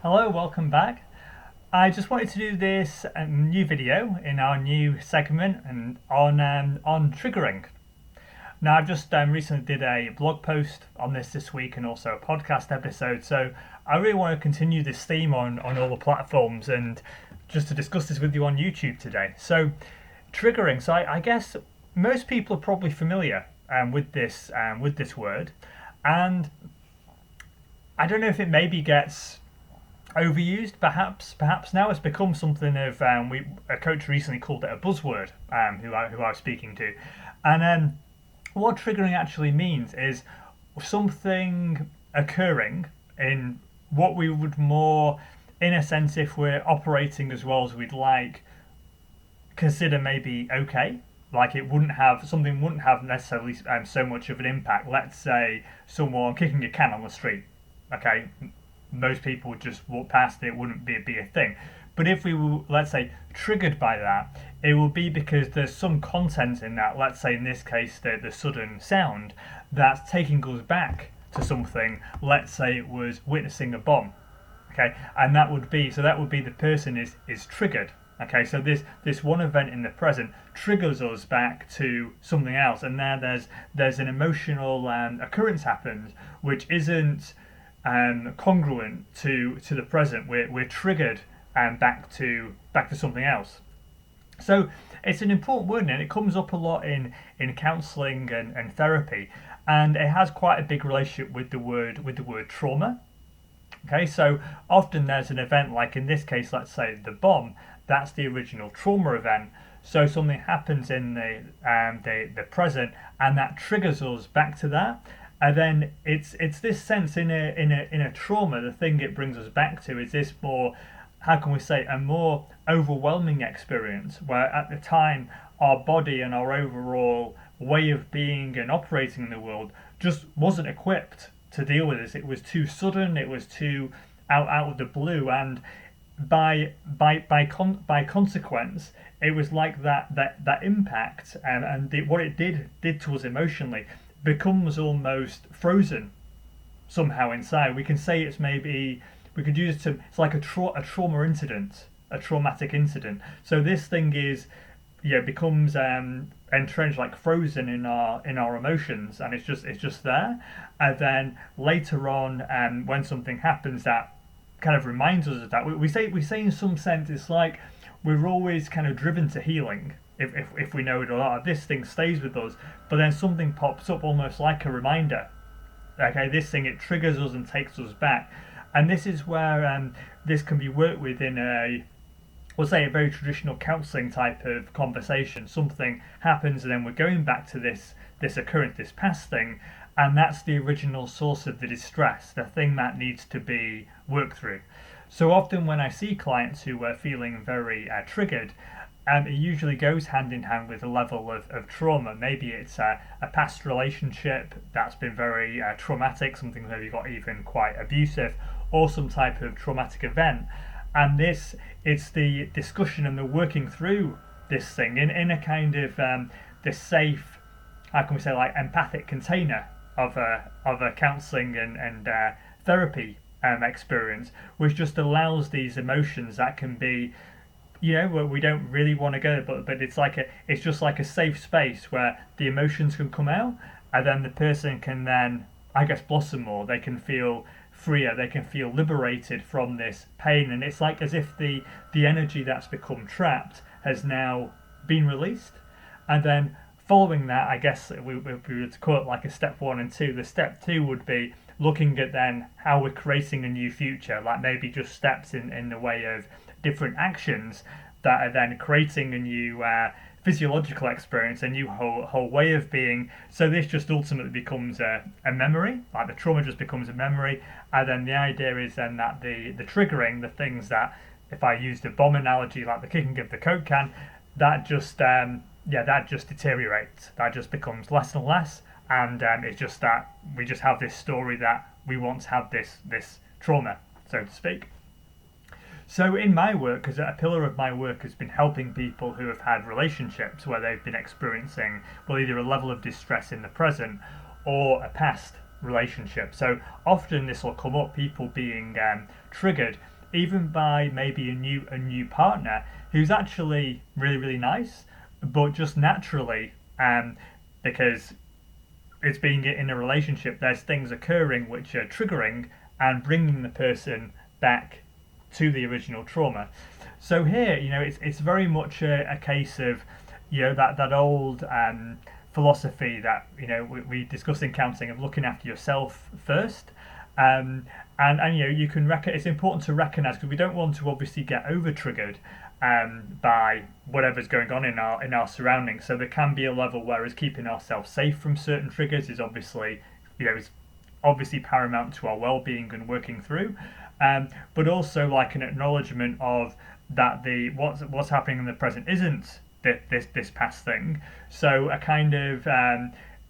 Hello, welcome back. I just wanted to do this new video in our new segment and on triggering. Now, I've just recently did a blog post on this week and also a podcast episode, so I really want to continue this theme on all the platforms and just to discuss this with you on YouTube today. So, triggering. So, I guess most people are probably familiar with this word, and I don't know if it maybe gets overused. Perhaps now it's become something of a coach recently called it a buzzword. Who I was speaking to, and what triggering actually means is something occurring in what we would more, in a sense, if we're operating as well as we'd like, consider maybe okay. Like something wouldn't have necessarily so much of an impact. Let's say someone kicking a can on the street. Okay, most people would just walk past it, wouldn't be a thing. But if we were, let's say, triggered by that, it will be because there's some content in that, let's say in this case, the sudden sound, that's taking us back to something. Let's say it was witnessing a bomb. Okay, and that would be the person is triggered. Okay, so this one event in the present triggers us back to something else, and there's an emotional occurrence happens which isn't congruent to the present. We're triggered back to something else. So it's an important word, and it comes up a lot in counselling and therapy, and it has quite a big relationship with the word trauma. Okay, so often there's an event, like in this case, let's say the bomb. That's the original trauma event. So something happens in the present, and that triggers us back to that. And then it's this sense in a trauma. The thing it brings us back to is this more, how can we say, a more overwhelming experience where at the time our body and our overall way of being and operating in the world just wasn't equipped to deal with this. It was too sudden. It was too out of the blue, and by consequence, it was like that impact and what it did to us emotionally becomes almost frozen somehow inside. We can say it's maybe, we could use it to, it's like a trauma incident, a traumatic incident. So this thing is, becomes entrenched, like frozen in our emotions, and it's just there. And then later on, when something happens that kind of reminds us of that, we say in some sense it's like we're always kind of driven to healing. If we know it a lot, this thing stays with us, but then something pops up almost like a reminder. Okay, this thing, it triggers us and takes us back, and this is where this can be worked with in we'll say a very traditional counselling type of conversation. Something happens, and then we're going back to this occurrence, this past thing, and that's the original source of the distress, the thing that needs to be worked through. So often when I see clients who are feeling very triggered, it usually goes hand in hand with a level of trauma. Maybe it's a past relationship that's been very traumatic, something maybe got even quite abusive, or some type of traumatic event. And it's the discussion and the working through this thing in a kind of this safe, how can we say, like empathic container of a counselling and therapy experience, which just allows these emotions that can be, where we don't really want to go, but it's just like a safe space where the emotions can come out, and then the person can then, I guess, blossom more. They can feel freer, they can feel liberated from this pain, and it's like as if the energy that's become trapped has now been released. And then following that, I guess we would call it like a step 1 and 2. The step 2 would be looking at then how we're creating a new future, like maybe just steps in the way of different actions that are then creating a new physiological experience, a new whole way of being. So this just ultimately becomes a memory, like the trauma just becomes a memory, and then the idea is then that the triggering, the things that, if I use the bomb analogy, like the kicking of the Coke can, that just that just deteriorates, that just becomes less and less, and it's just that we just have this story that we once had this trauma, so to speak. So in my work, because a pillar of my work has been helping people who have had relationships where they've been experiencing, well, either a level of distress in the present or a past relationship. So often this will come up, people being triggered even by maybe a new partner who's actually really really nice, but just naturally, because it's being in a relationship, there's things occurring which are triggering and bringing the person back to the original trauma. So here, it's very much a case of, that old philosophy that we discuss in counseling of looking after yourself first. And you can it's important to recognize, because we don't want to obviously get over triggered by whatever's going on in our surroundings. So there can be a level whereas keeping ourselves safe from certain triggers is obviously is obviously paramount to our well-being and working through, but also like an acknowledgement of that the what's happening in the present isn't this past thing. So a kind of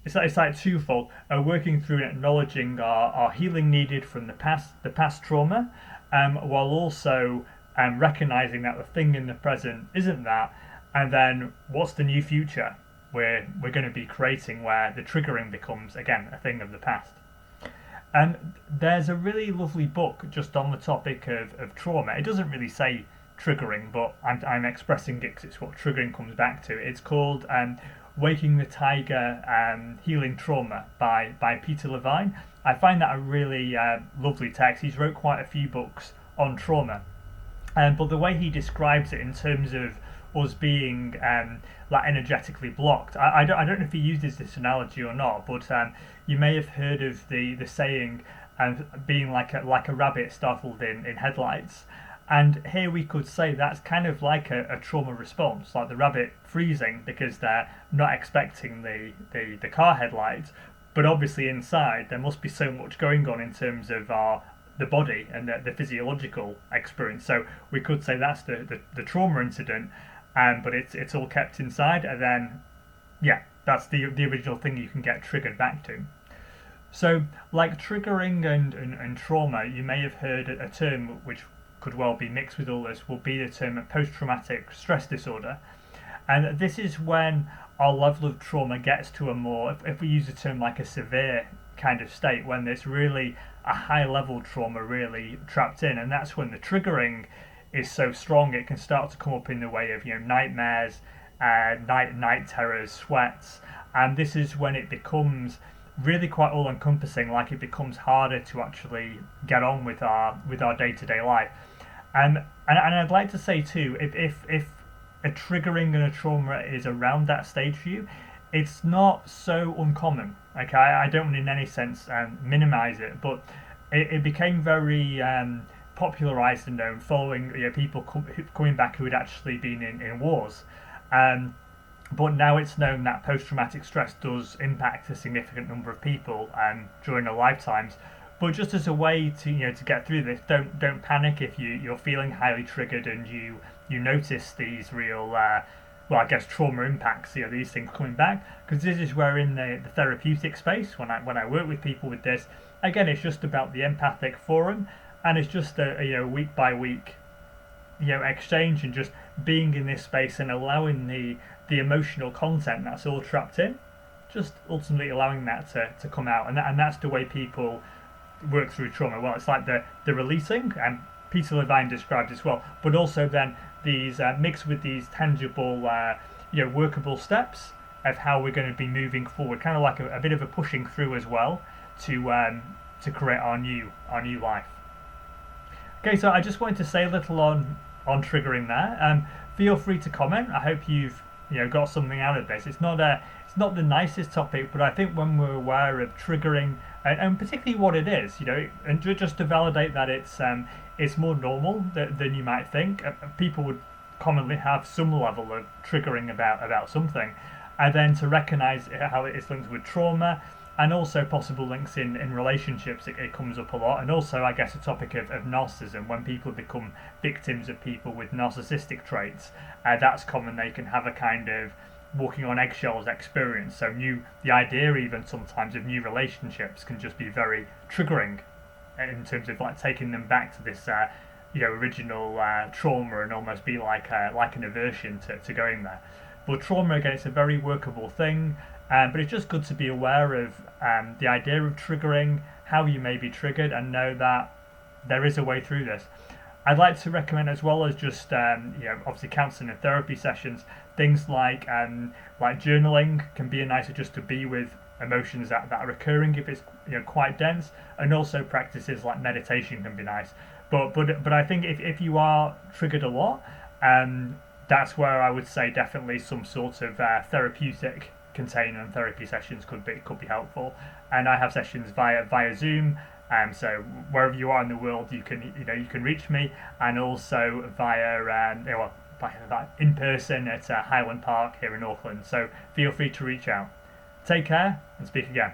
it's like twofold: working through and acknowledging our healing needed from the past trauma, while also recognizing that the thing in the present isn't that, and then what's the new future we're going to be creating where the triggering becomes again a thing of the past. And there's a really lovely book just on the topic of trauma. It doesn't really say triggering, but I'm expressing it because it's what triggering comes back to. It's called Waking the Tiger, Healing Trauma by Peter Levine. I find that a really lovely text. He's wrote quite a few books on trauma, but the way he describes it in terms of us being like energetically blocked, I don't know if he uses this analogy or not, but you may have heard of the saying being like a rabbit startled in headlights. And here we could say that's kind of like a trauma response, like the rabbit freezing because they're not expecting the car headlights. But obviously inside there must be so much going on in terms of the body and the physiological experience. So we could say that's the trauma incident, but it's all kept inside, and then that's the original thing you can get triggered back to. So like triggering and trauma, you may have heard a term which could well be mixed with all this, will be the term post-traumatic stress disorder. And this is when our level of trauma gets to a more, if we use the term like a severe kind of state, when there's really a high level trauma really trapped in, and that's when the triggering is so strong it can start to come up in the way of nightmares, night terrors, sweats, and this is when it becomes really quite all encompassing, like it becomes harder to actually get on with our day-to-day life. And I'd like to say too, if a triggering and a trauma is around that stage for you, it's not so uncommon. Okay, I don't want in any sense minimize it, but it became very popularized and known following people coming back who had actually been in wars. But now it's known that post-traumatic stress does impact a significant number of people during their lifetimes. But just as a way to to get through this, don't panic if you're feeling highly triggered and you notice these real trauma impacts. These things coming back, because this is where in the therapeutic space, when I work with people with this, again it's just about the empathic forum, and it's just a week by week exchange and just being in this space and allowing the emotional content that's all trapped in, just ultimately allowing that to come out, and that's the way people work through trauma. Well, it's like the releasing, and Peter Levine described as well, but also then these mixed with these tangible workable steps of how we're going to be moving forward, kind of like a bit of a pushing through as well to create our new life. Okay, so I just wanted to say a little on triggering there. Feel free to comment. I hope you've got something out of this. It's not the nicest topic, but I think when we're aware of triggering and particularly what it is, and just to validate that it's more normal than you might think. People would commonly have some level of triggering about something, and then to recognize how it is linked with trauma, and also possible links in relationships. It comes up a lot, and also I guess a topic of narcissism, when people become victims of people with narcissistic traits. That's common. They can have a kind of walking on eggshells experience. So the idea even sometimes of new relationships can just be very triggering in terms of like taking them back to this original trauma, and almost be like an aversion to going there. But trauma, again, it's a very workable thing, but it's just good to be aware of the idea of triggering, how you may be triggered, and know that there is a way through this. I'd like to recommend, as well as just obviously counselling and therapy sessions, things like journaling can be a nicer just to be with emotions that are occurring if it's quite dense, and also practices like meditation can be nice. But I think if you are triggered a lot, that's where I would say definitely some sort of therapeutic container and therapy sessions could be helpful. And I have sessions via Zoom. So wherever you are in the world, you can reach me, and also via in person at Highland Park here in Auckland. So feel free to reach out. Take care and speak again.